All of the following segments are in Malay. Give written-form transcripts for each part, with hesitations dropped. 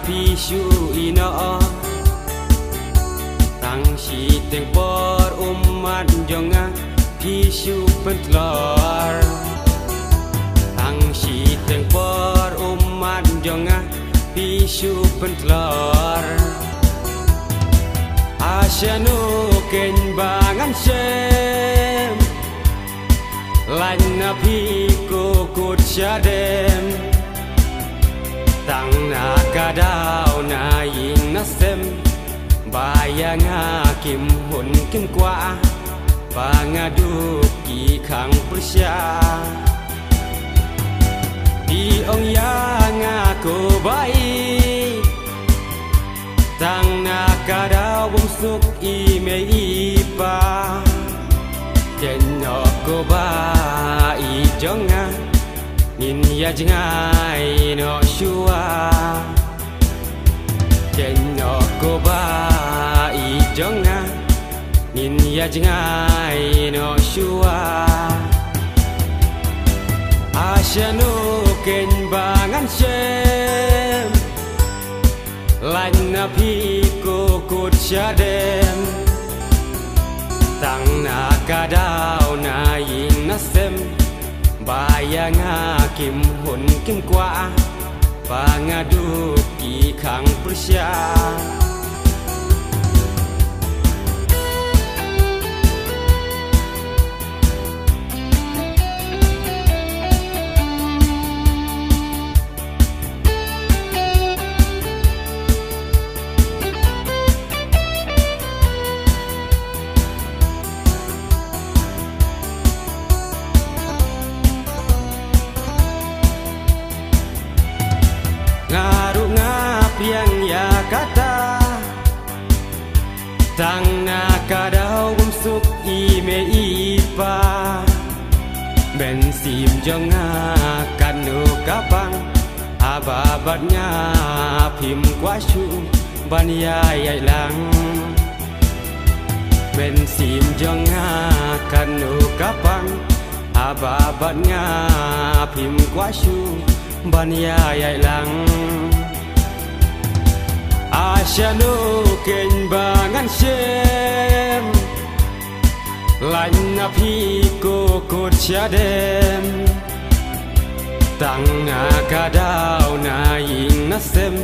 pisu ino tang si tempor umat jonga pisu pentlor tang si tempor umat jonga pisu pentlor asyanu ken bangan sem lan napi kukut syadem tang nakadau na yin nasem bayang hakim hun kim kwa pangaduk ki khang persya di ong yang aku baik tang nakadau bumsuk ime ipa jenyo ko ba i jonga nin ya jingai no shua jenyo ko ba i jonga nin ya jingai no shua asyanu ken bangan sem lan napi kukut syadem tang nakadau na yin nasem bayang hakim hun kim kwa pangaduk ki khang persya yang ya kata tang nakadau bumsuk ime ipa bensim jonga kanu kapang ababatnya pim kwashu ban ya yai lang bensim jonga kanu kapang ababatnya pim kwashu ban ya yai lang asyanu ken bangan sem lan napi kukut syadem tang nakadau na yin nasem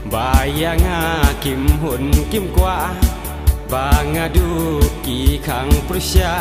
bayang hakim hun kim kwa pangaduk ki khang persya